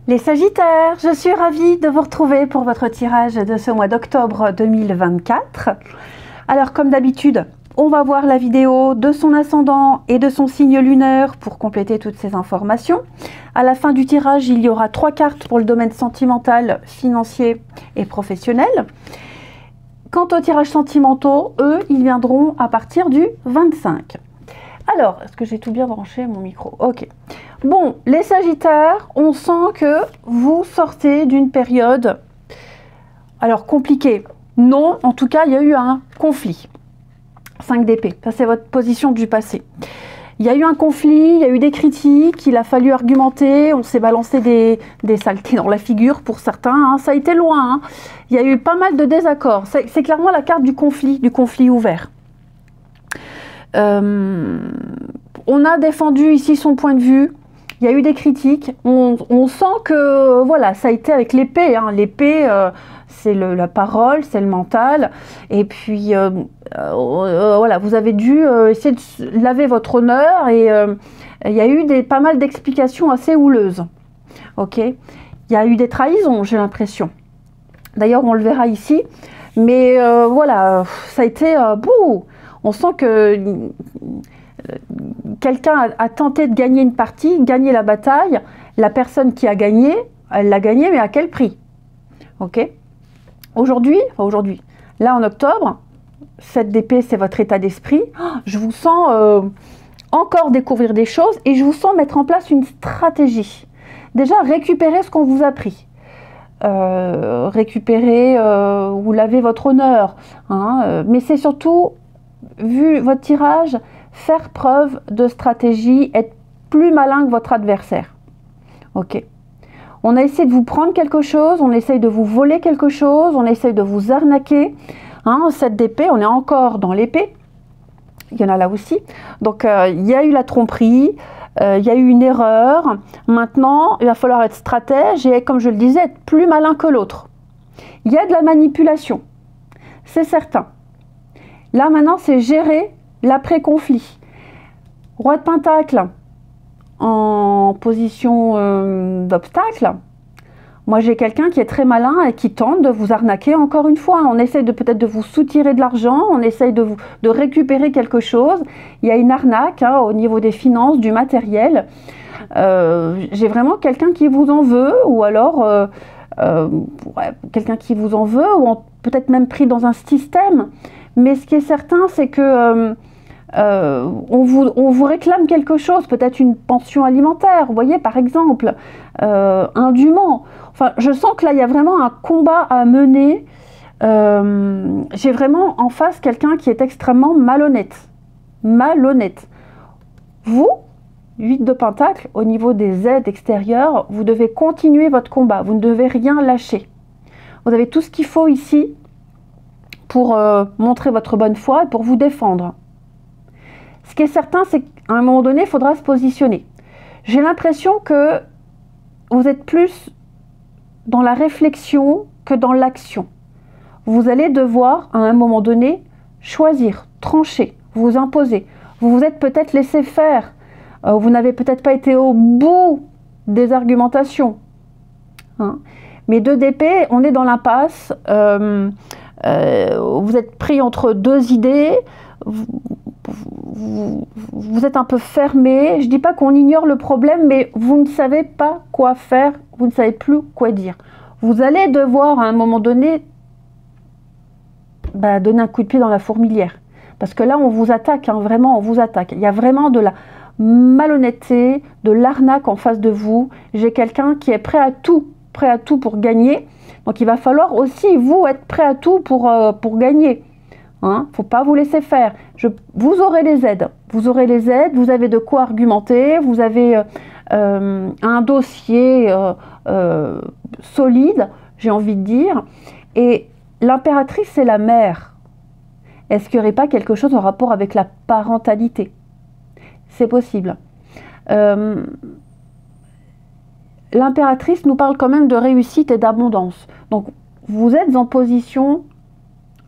Les Sagittaires, je suis ravie de vous retrouver pour votre tirage de ce mois d'octobre 2024. Alors comme d'habitude, on va voir la vidéo de son ascendant et de son signe lunaire pour compléter toutes ces informations. À la fin du tirage, il y aura 3 cartes pour le domaine sentimental, financier et professionnel. Quant aux tirages sentimentaux, eux, ils viendront à partir du 25. Alors, est-ce que j'ai tout bien branché mon micro? Ok. Bon, les Sagittaires, on sent que vous sortez d'une période, alors compliquée. Non, en tout cas, il y a eu un conflit. 5 d'épée, ça c'est votre position du passé. Il y a eu un conflit, il y a eu des critiques, il a fallu argumenter, on s'est balancé des saletés dans la figure pour certains, hein. Ça a été loin, hein. Il y a eu pas mal de désaccords. C'est clairement la carte du conflit ouvert. On a défendu ici son point de vue, il y a eu des critiques, on sent que voilà, ça a été avec l'épée, hein. L'épée, c'est la parole, c'est le mental, et puis voilà, vous avez dû essayer de laver votre honneur, et il y a eu pas mal d'explications assez houleuses. Ok, il y a eu des trahisons, j'ai l'impression. D'ailleurs, on le verra ici, mais voilà, ça a été bouh. On sent que quelqu'un a tenté de gagner une partie, gagner la bataille. La personne qui a gagné, elle l'a gagné, mais à quel prix? Ok. Aujourd'hui, là en octobre, 7 d'épée, c'est votre état d'esprit. Je vous sens encore découvrir des choses et je vous sens mettre en place une stratégie. Déjà, récupérer ce qu'on vous a pris. Récupérer ou laver votre honneur. Hein, mais c'est surtout, vu votre tirage, faire preuve de stratégie, être plus malin que votre adversaire. Ok. On a essayé de vous prendre quelque chose, on essaye de vous voler quelque chose, on essaye de vous arnaquer. Hein, 7 d'épée, on est encore dans l'épée. Il y en a là aussi. Donc, il y a eu la tromperie, il y a eu une erreur. Maintenant, il va falloir être stratège et, comme je le disais, être plus malin que l'autre. Il y a de la manipulation, c'est certain. Là, maintenant, c'est gérer l'après-conflit. Roi de Pentacle en position d'obstacle. Moi, j'ai quelqu'un qui est très malin et qui tente de vous arnaquer encore une fois. On essaye peut-être de vous soutirer de l'argent, on essaye de récupérer quelque chose. Il y a une arnaque hein, au niveau des finances, du matériel. J'ai vraiment quelqu'un qui vous en veut, ou alors ouais, quelqu'un qui vous en veut, ou peut-être même pris dans un système. Mais ce qui est certain, c'est que on vous réclame quelque chose, peut-être une pension alimentaire, vous voyez, par exemple, indûment. Enfin, je sens que là, il y a vraiment un combat à mener. J'ai vraiment en face quelqu'un qui est extrêmement malhonnête. Malhonnête. Vous, 8 de Pentacle, au niveau des aides extérieures, vous devez continuer votre combat, vous ne devez rien lâcher. Vous avez tout ce qu'il faut ici pour montrer votre bonne foi et pour vous défendre. Ce qui est certain, c'est qu'à un moment donné, il faudra se positionner. J'ai l'impression que vous êtes plus dans la réflexion que dans l'action. Vous allez devoir, à un moment donné, choisir, trancher, vous imposer. Vous vous êtes peut-être laissé faire. Vous n'avez peut-être pas été au bout des argumentations. Hein. Mais 2 d'épée, on est dans l'impasse. Vous êtes pris entre 2 idées. Vous êtes un peu fermé. Je ne dis pas qu'on ignore le problème, mais vous ne savez pas quoi faire, vous ne savez plus quoi dire. Vous allez devoir, à un moment donné, donner un coup de pied dans la fourmilière. Parce que là, on vous attaque, hein, vraiment, on vous attaque. Il y a vraiment de la malhonnêteté, de l'arnaque en face de vous. J'ai quelqu'un qui est prêt à tout pour gagner. Donc, il va falloir aussi, vous, être prêt à tout pour gagner. Hein, faut pas vous laisser faire. Vous aurez les aides. Vous aurez les aides, vous avez de quoi argumenter, vous avez un dossier solide, j'ai envie de dire. Et l'impératrice, c'est la mère. Est-ce qu'il n'y aurait pas quelque chose en rapport avec la parentalité? C'est possible. L'impératrice nous parle quand même de réussite et d'abondance. Donc, vous êtes en position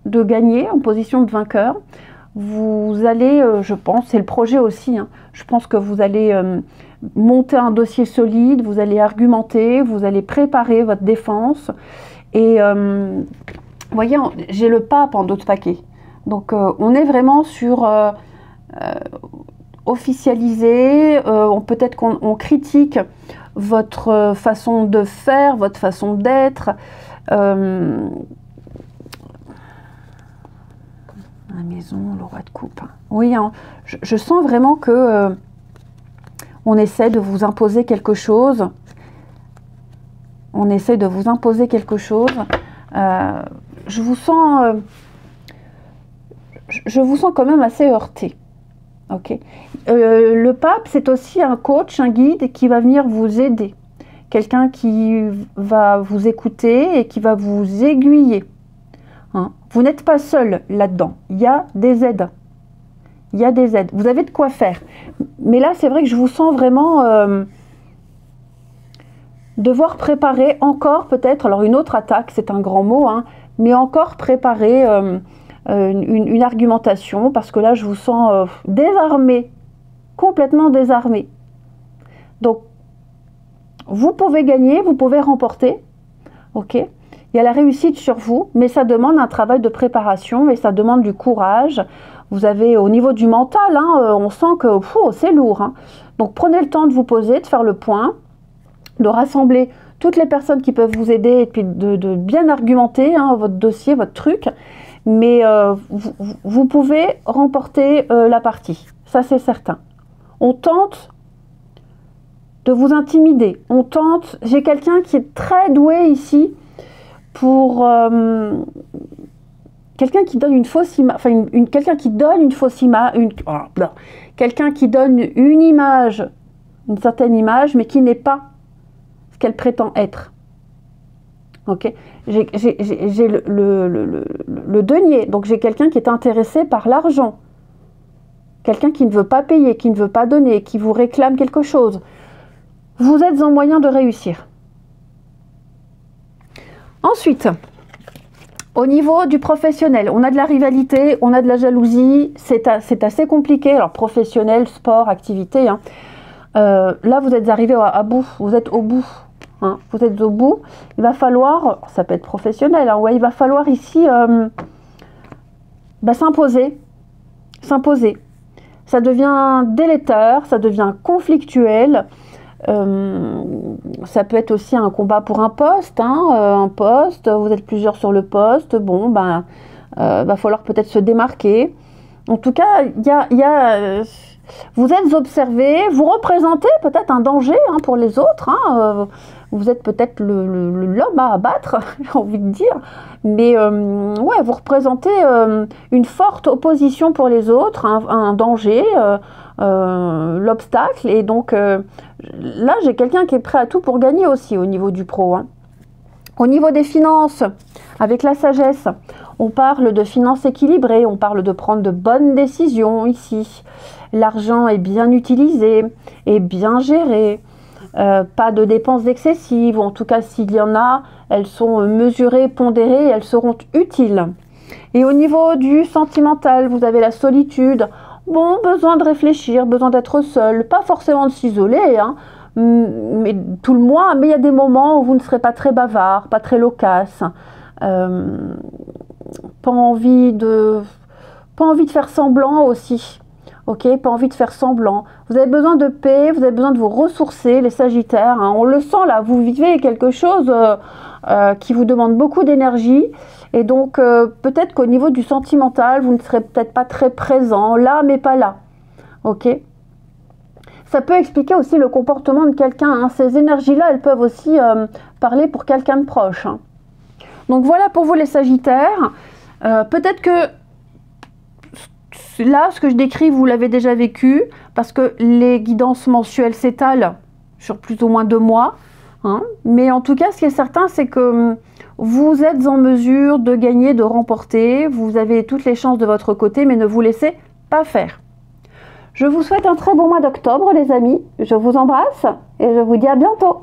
de gagner, en position de vainqueur. vous allez, je pense, c'est le projet aussi, hein, je pense que vous allez monter un dossier solide, vous allez argumenter, vous allez préparer votre défense. Et vous voyez, j'ai le pape en dos de paquet. Donc on est vraiment sur officialiser, peut-être qu'on critique votre façon de faire, votre façon d'être. La maison, le roi de coupe. Oui, hein, je sens vraiment que on essaie de vous imposer quelque chose. On essaie de vous imposer quelque chose. Je vous sens quand même assez heurté. Ok. Le pape, c'est aussi un coach, un guide qui va venir vous aider. Quelqu'un qui va vous écouter et qui va vous aiguiller. Hein. Vous n'êtes pas seul là-dedans. Il y a des aides. Il y a des aides. Vous avez de quoi faire. Mais là, c'est vrai que je vous sens vraiment devoir préparer encore peut-être, alors une autre attaque, c'est un grand mot, hein, mais encore préparer une argumentation, parce que là, je vous sens désarmé, complètement désarmé. Donc, vous pouvez gagner, vous pouvez remporter, ok ? Il y a la réussite sur vous, mais ça demande un travail de préparation et ça demande du courage. Vous avez, au niveau du mental, hein, on sent que c'est lourd. Hein. Donc, prenez le temps de vous poser, de faire le point, de rassembler toutes les personnes qui peuvent vous aider et puis de bien argumenter hein, votre dossier, votre truc. Mais vous pouvez remporter la partie, ça c'est certain. On tente de vous intimider, on tente... J'ai quelqu'un qui est très doué ici pour... quelqu'un qui donne une fausse image, enfin quelqu'un qui donne une fausse image, quelqu'un qui donne une image, une certaine image, mais qui n'est pas ce qu'elle prétend être. Ok, j'ai le denier, donc j'ai quelqu'un qui est intéressé par l'argent, quelqu'un qui ne veut pas payer, qui ne veut pas donner, qui vous réclame quelque chose. Vous êtes en moyen de réussir. Ensuite, au niveau du professionnel, on a de la rivalité, on a de la jalousie, c'est assez compliqué. Alors professionnel, sport, activité, hein. Là vous êtes arrivé à bout, vous êtes au bout. Hein, vous êtes au bout, il va falloir, ça peut être professionnel, hein, ouais, il va falloir ici s'imposer. Ça devient délétère, ça devient conflictuel. Ça peut être aussi un combat pour un poste, hein, vous êtes plusieurs sur le poste, bon, va falloir peut-être se démarquer. En tout cas, vous êtes observé, vous représentez peut-être un danger hein, pour les autres. Hein, vous êtes peut-être l'homme à abattre, j'ai envie de dire. Mais ouais, vous représentez une forte opposition pour les autres, un danger, l'obstacle. Et donc là, j'ai quelqu'un qui est prêt à tout pour gagner aussi au niveau du pro. Hein. Au niveau des finances, avec la sagesse, on parle de finances équilibrées, on parle de prendre de bonnes décisions ici. L'argent est bien utilisé, est bien géré, pas de dépenses excessives, ou en tout cas s'il y en a, elles sont mesurées, pondérées, elles seront utiles. Et au niveau du sentimental, vous avez la solitude, bon, besoin de réfléchir, besoin d'être seul, pas forcément de s'isoler, hein, mais tout le mois, mais il y a des moments où vous ne serez pas très bavard, pas très loquace, pas envie de faire semblant aussi. Ok, pas envie de faire semblant. Vous avez besoin de paix, vous avez besoin de vous ressourcer, les Sagittaires. Hein, on le sent là, vous vivez quelque chose qui vous demande beaucoup d'énergie. Et donc, peut-être qu'au niveau du sentimental, vous ne serez peut-être pas très présent, là, mais pas là. Ok. Ça peut expliquer aussi le comportement de quelqu'un. Hein. Ces énergies-là, elles peuvent aussi parler pour quelqu'un de proche. Hein. Donc, voilà pour vous les Sagittaires. Peut-être que là, ce que je décris, vous l'avez déjà vécu, parce que les guidances mensuelles s'étalent sur plus ou moins 2 mois. Hein. Mais en tout cas, ce qui est certain, c'est que vous êtes en mesure de gagner, de remporter. Vous avez toutes les chances de votre côté, mais ne vous laissez pas faire. Je vous souhaite un très bon mois d'octobre, les amis. Je vous embrasse et je vous dis à bientôt.